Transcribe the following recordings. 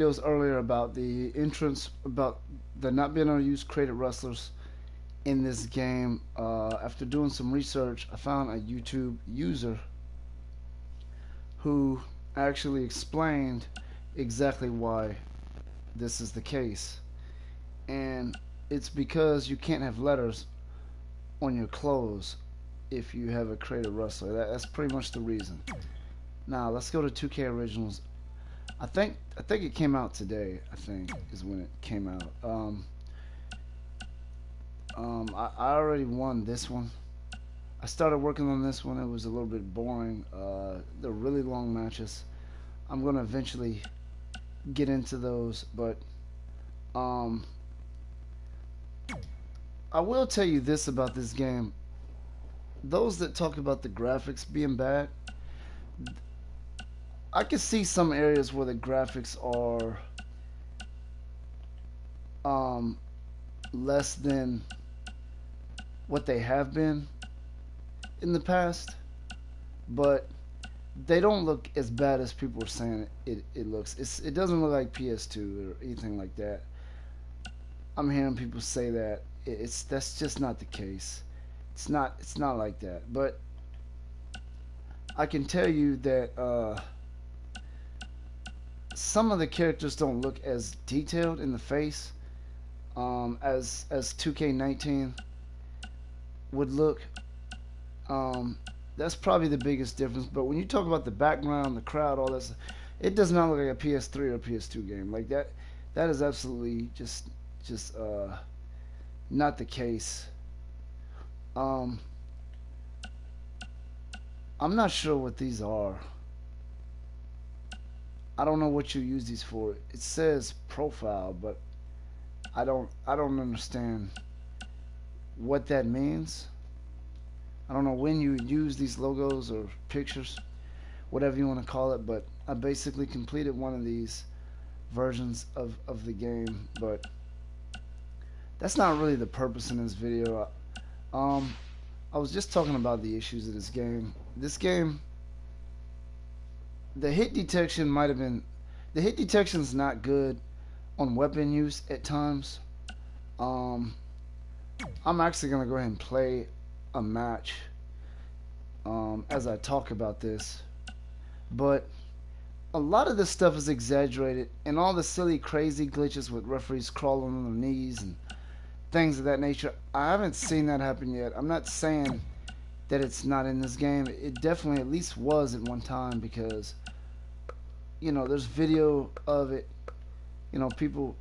Videos earlier about the entrance, about the not being able to use created wrestlers in this game. After doing some research, I found a YouTube user who actually explained exactly why this is the case. And it's because you can't have letters on your clothes if you have a created wrestler. That's pretty much the reason. Now let's go to 2K Originals. I think it came out today. I think is when it came out. I already won this one. I started working on this one. It was a little bit boring. They're really long matches. I'm gonna eventually get into those, but um, I will tell you this about this game. Those that talk about the graphics being bad, I can see some areas where the graphics are um, less than what they have been in the past, but they don't look as bad as people are saying it looks. It doesn't look like PS2 or anything like that. I'm hearing people say that that's just not the case. It's not like that. But I can tell you that some of the characters don't look as detailed in the face as 2K19 would look. Um, that's probably the biggest difference. But when you talk about the background, the crowd, all this, it does not look like a PS3 or a PS2 game. Like that, that is absolutely just not the case. Um, I'm not sure what these are. I don't know what you use these for. It says profile, but I don't understand what that means. I don't know when you use these logos or pictures, whatever you want to call it, but I basically completed one of these versions of the game, but that's not really the purpose in this video. Um, I was just talking about the issues of this game. This game, the hit detection might have been, the hit detection's not good on weapon use at times. Um, I'm actually gonna go ahead and play a match as I talk about this, but a lot of this stuff is exaggerated, and all the silly, crazy glitches with referees crawling on their knees and things of that nature. I haven't seen that happen yet. I'm not saying that it's not in this game. It definitely at least was at one time because there's video of it. People,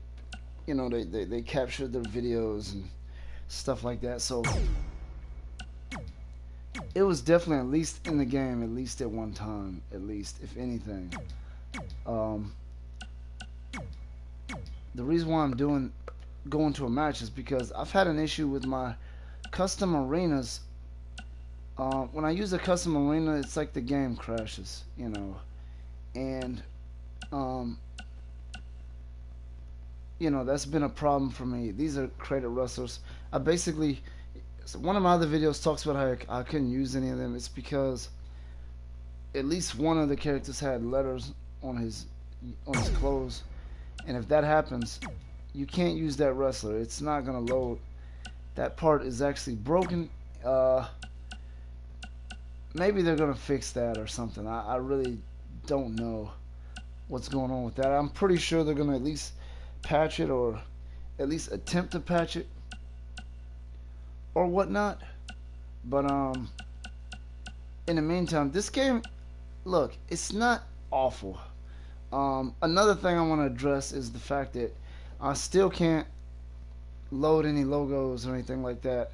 they captured their videos and stuff like that. So it was definitely at least in the game, at least at one time, at least if anything. Um, the reason why I'm going to a match is because I've had an issue with my custom arenas. When I use a custom arena, it's like the game crashes, and um, that's been a problem for me. These are created wrestlers. I basically, so one of my other videos talks about how I couldn't use any of them. It's because at least one of the characters had letters on his clothes, and if that happens, you can't use that wrestler. It's not gonna load. That part is actually broken. Maybe they're gonna fix that or something. I really don't know what's going on with that. I'm pretty sure they're gonna at least patch it or at least attempt to patch it or whatnot. But in the meantime, this game, look, it's not awful. Another thing I want to address is the fact that I still can't load any logos or anything like that.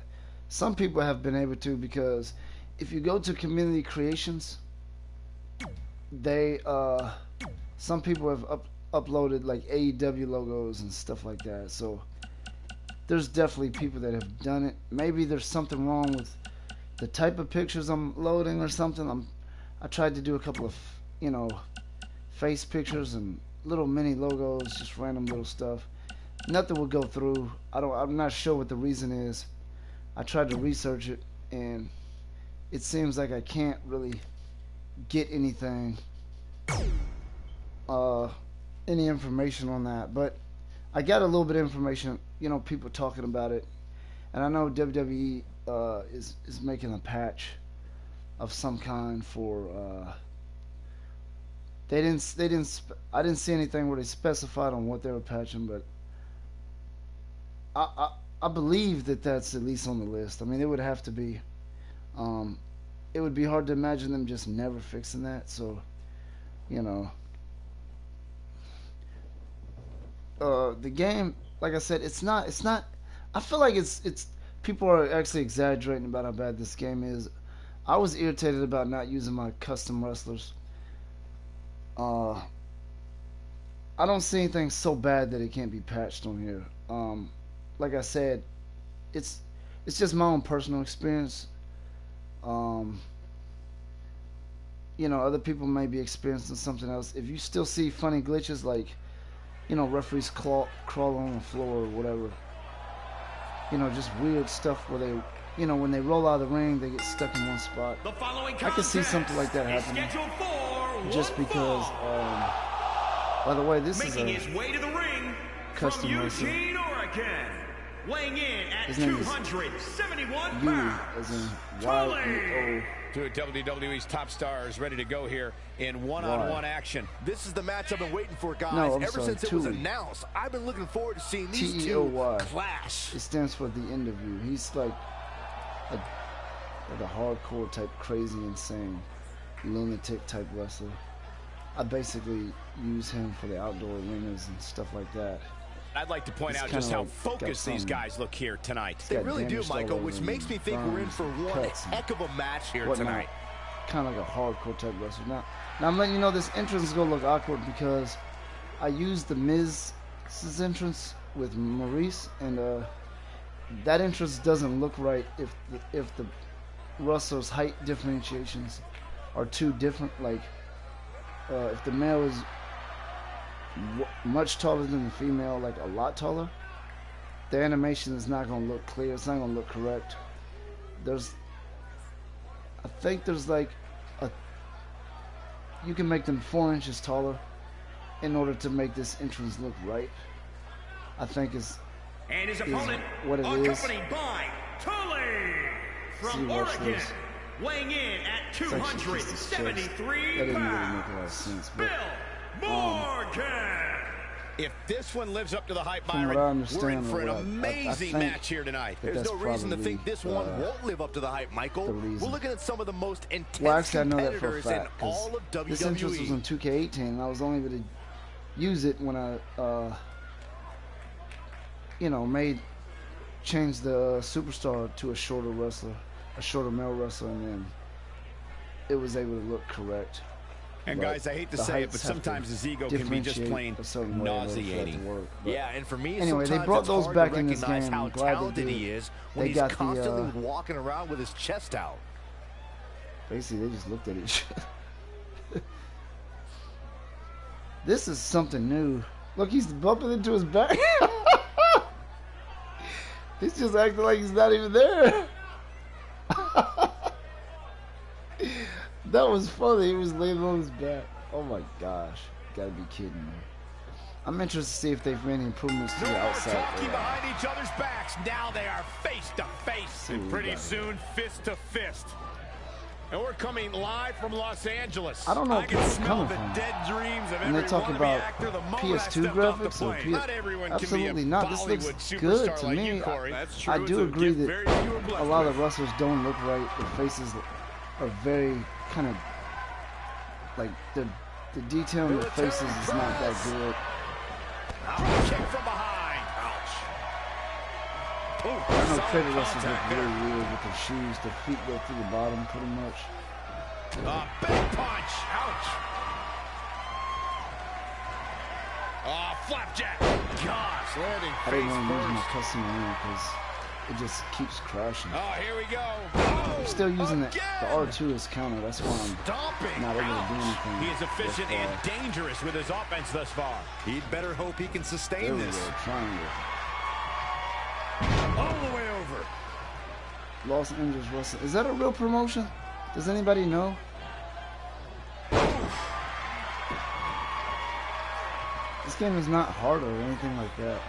Some people have been able to because if you go to community creations, they some people have uploaded like AEW logos and stuff like that. So there's definitely people that have done it. Maybe there's something wrong with the type of pictures I'm loading or something. I tried to do a couple of face pictures and little mini logos, just random little stuff. Nothing would go through. I'm not sure what the reason is. I tried to research it, and it seems like I can't really get anything any information on that, but I got a little bit of information. You know, people talking about it, and I know WWE is making a patch of some kind for. I didn't see anything where they specified on what they were patching, but I I, I believe that that's at least on the list. I mean, it would have to be. Um, it would be hard to imagine them just never fixing that. So, you know, the game, like I said, it's not. I feel like it's. People are actually exaggerating about how bad this game is. I was irritated about not using my custom wrestlers. Uh, I don't see anything so bad that it can't be patched on here. Like I said, it's it's just my own personal experience. Um, you know, other people may be experiencing something else. If you still see funny glitches like, you know, referees crawl on the floor or whatever, you know, just weird stuff where they, you know, when they roll out of the ring, they get stuck in one spot. I can see something like that happening just because, by the way, this is a custom wrestler. Weighing in at His name is 271 U, pounds, as in Y-U-O. Two of WWE's top stars ready to go here in one-on-one action. This is the match I've been waiting for, guys. No, Ever sorry, since it was Tui. announced, I've been looking forward to seeing these two T-E-O-Y. clash. It stands for the interview. He's like a hardcore type, crazy, insane, lunatic type wrestler. I basically use him for the outdoor arenas and stuff like that. I'd like to point He's out just how kinda like got focused these some- guys look here tonight. They got really do, damaged all Michael, over which him, makes me think we're in burns for and one cuts and heck of a match here whatnot. tonight. Kind of like a hardcore type wrestler. Now I'm letting you know this entrance is gonna look awkward because I used the Miz's entrance with Maurice, and that entrance doesn't look right if the wrestler's height differentiations are too different. Like if the male is much taller than the female, like a lot taller, the animation is not going to look clear. It's not going to look correct. I think there's like you can make them 4 inches taller in order to make this entrance look right. I think is and his opponent, what it is. accompanied by Tully from See, watch Oregon, this. weighing in at It's actually just his chest. 273 That didn't really pounds. make a lot of sense, but Bill Morgan. If this one lives up to the hype, From what Byron, I we're in understand, for an what I amazing think match here tonight. that There's that's no reason to probably, think this one won't live up to the hype, Michael. the reason. We're looking at some of the most intense well, actually, I know that for a competitors in fact because all of WWE. this entrance was in 2K18, and I was only able to use it when I, you know, changed the superstar to a shorter wrestler, a shorter male wrestler, and then it was able to look correct. And But guys, I hate to the say it, heights but have to sometimes his ego can be just differentiate plain a certain way in order for that to nauseating. work. But Yeah, and for me, anyway, they sometimes brought it's those hard back to in this recognize game. how I'm glad they talented did. he is when They he's got the, constantly walking around with his chest out. basically, they just looked at each other. This is something new. Look, he's bumping into his back. He's just acting like he's not even there. That was funny. He was laying on his back. Oh my gosh. You gotta be kidding me. I'm interested to see if they've made any improvements to No the more outside. talking behind each other's backs. Now they are face to face. And pretty soon, fist to fist. And we're coming live from Los Angeles. I don't know I where can people are smell coming the from. dead dreams of And they every talk wannabe about actor the moment I PS2 stepped off the graphics or plane. Not everyone can be absolutely a not. This looks Bollywood good superstar to like me. you, Corey. That's true. I It's do a agree gift that very few are blessed a lot with. of wrestlers don't look right. Their faces are very kind of like the detail in their faces is not that good. Kick from behind. Ouch. I know credit wrestlers look really weird with their shoes. Their feet go through the bottom pretty much. Big punch. Ouch. Flapjack. Gosh, landing I didn't face want to use my first. custom arena because it just keeps crashing. Oh, here we go. I'm still using the again. R2 as counter. That's why I'm Stomping. not able to do Ouch. anything. He is efficient with, and dangerous with his offense thus far. He'd better hope he can there sustain we this. go, triangle. All the way over. Los Angeles Wrestling. Is that a real promotion? Does anybody know? This game is not harder or anything like that.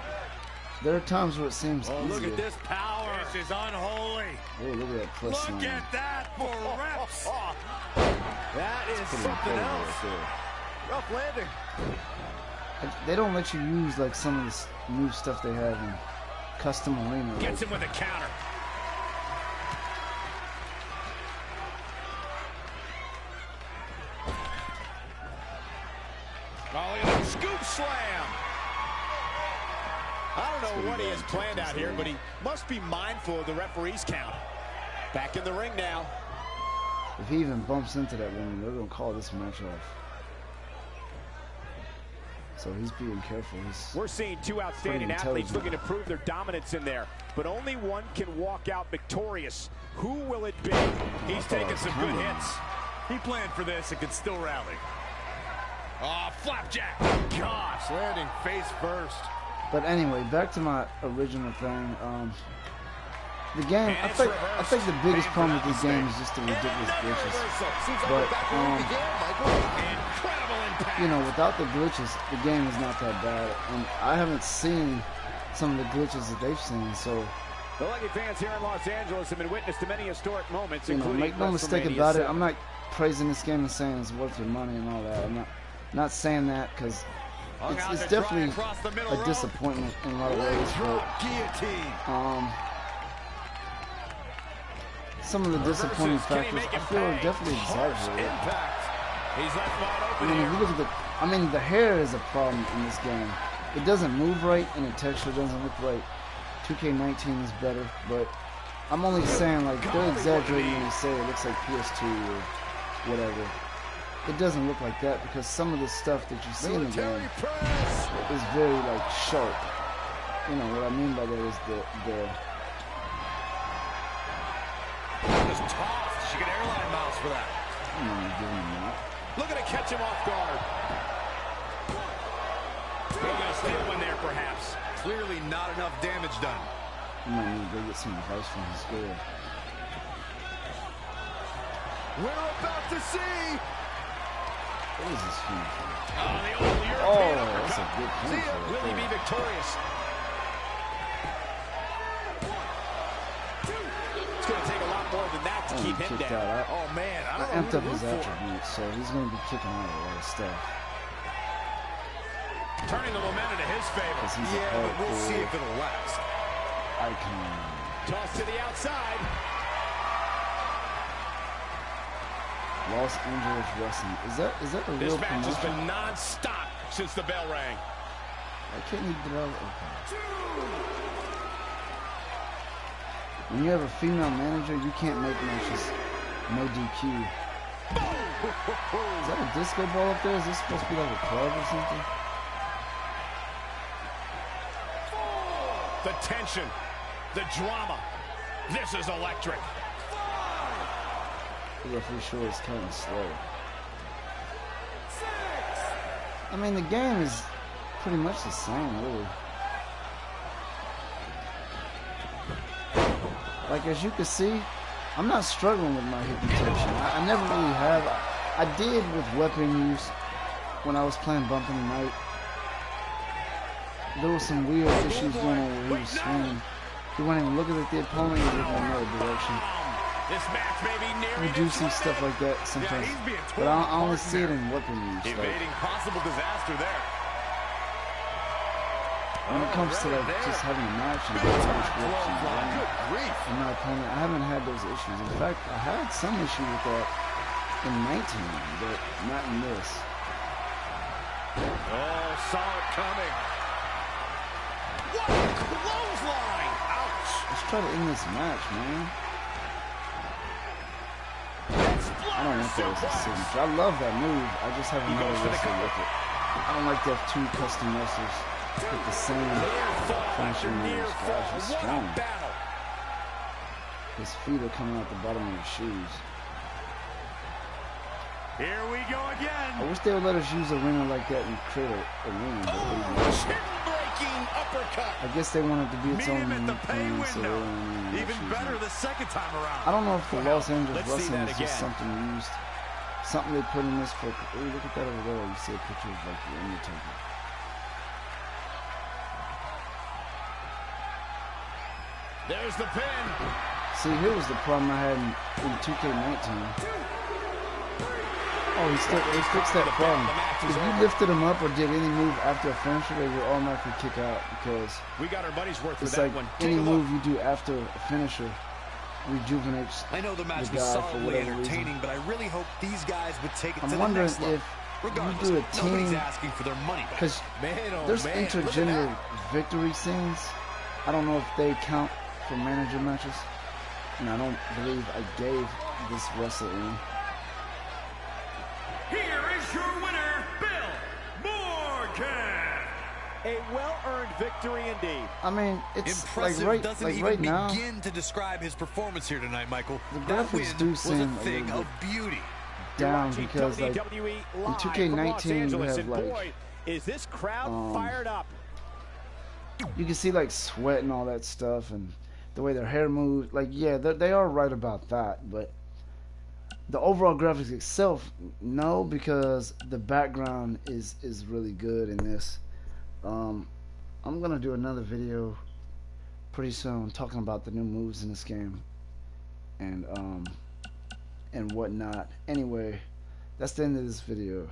There are times where it seems easier. Look at this power. This is unholy. Oh, look at that plus Look sign. at that for reps. That is something else. Rough landing. They don't let you use like some of this new stuff they have in custom arena. Gets him with a counter. Oh, look at that scoop slam. I don't know what he has planned out here, but he must be mindful of the referee's count. Back in the ring now. If he even bumps into that woman, they're gonna call this match off. So he's being careful. We're seeing two outstanding athletes looking to prove their dominance in there, but only one can walk out victorious. Who will it be? He's taking some good hits. He planned for this and can still rally. Oh, flapjack. Gosh, landing face first. But anyway, back to my original thing. The game, I think the biggest problem with this game is just the ridiculous glitches. But you know, without the glitches, the game is not that bad. And I haven't seen some of the glitches that they've seen, so. The lucky fans here in Los Angeles have been witness to many historic moments, you know, make no mistake about it. I'm not praising this game and saying it's worth your money and all that. I'm not saying that because it's definitely a disappointment in a lot of ways. But some of the disappointing factors I feel are definitely exaggerated. I mean, if you look at the hair is a problem in this game. It doesn't move right and the texture doesn't look right. 2K19 is better, but I'm only saying, like, they're exaggerating when they say it looks like PS2 or whatever. It doesn't look like that because some of the stuff that you see in the game is very, like, sharp. You know, what I mean by that is the just tossed. She got airline miles for that. I'm not giving him that. Look at it catch him off guard. He's going to steal one there, perhaps. Clearly not enough damage done. You might need to go get some advice from his girl. We're about to see. What is this thing? Oh, the old European that's a uppercut. good finish right Will he there. be victorious? It's going to take a lot more than that to keep him down. Oh, man. I don't know amped who up to his root for. attributes, so he's going to be kicking out a lot of stuff. Turning the momentum to his favor. Because he's a but we'll see if hardcore it'll last. icon. Toss to the outside. Los Angeles Wrestling. Is that a real This match has promotion? been non-stop since the bell rang. Why can't you get out? Okay. When you have a female manager, you can't make matches no DQ. Is that a disco ball up there? Is this supposed to be like a club or something? The tension, the drama. This is electric. The referee sure is kind of slow. I mean, the game is pretty much the same, really. Like, as you can see, I'm not struggling with my hip detection. I never really have. I did with weapon use when I was playing Bump in the Night. There was some weird issues going on where he was swinging. He wasn't even looking at the opponent, he was looking in another direction. This match may be nearing We do its some stuff limit. like that sometimes, he's being but torn I only apart see it now. in weapon use. Like, Evading possible disaster there. when it comes to like just having a match and getting grips and running Good grief. in my opponent, I haven't had those issues. In fact, I had some issue with that in 19, but not in this. Oh, saw it coming. What a clothesline! Ouch! Let's try to end this match, man. I don't want that as a signature. I love that move. I just haven't had a wrestle with it. I don't like to have two custom wrestlers with the same finishing moves. Gosh, he's strong. His feet are coming out the bottom of his shoes. Here we go again. I wish they would let us use a ringer like that and create a ring, but they didn't. Chin-breaking uppercut. I guess they wanted to be its Meet own him at the pay thing, so they window. didn't Even choose better it. the second time around. I don't know if the Los Angeles let's see Wrestling that is just again. something used, something they put in this for. Oh, look at that over there. You see a picture of like the Undertaker. There's the pin. See, here was the problem I had in 2K19. Oh, he fixed that problem. If you lifted him up or did any move after a finisher, they would automatically kick out because we got our money's worth it's for like that one. any move you do after a finisher rejuvenates. I know the match was guy for solidly whatever entertaining, reason. but I really hope these guys would take it to I'm the wondering next level. if Regardless, you do a nobody's team, asking for their money back. because there's look at intergender that. victory scenes. I don't know if they count for manager matches, and I don't believe I gave this wrestler any. Here is your winner, Bill Morgan. A well-earned victory indeed. I mean, it's Impressive like doesn't right even now. begin to describe his performance here tonight, Michael. The That graphics win do was seem a a thing little of beauty. down Watching because like WWE in live from Los 2K19 you Angeles, have and like boy, is this crowd fired up. you can see like sweat and all that stuff and the way their hair moves. Like yeah, they are right about that, but the overall graphics itself, no, because the background is really good in this. I'm gonna do another video pretty soon talking about the new moves in this game and whatnot. Anyway, that's the end of this video.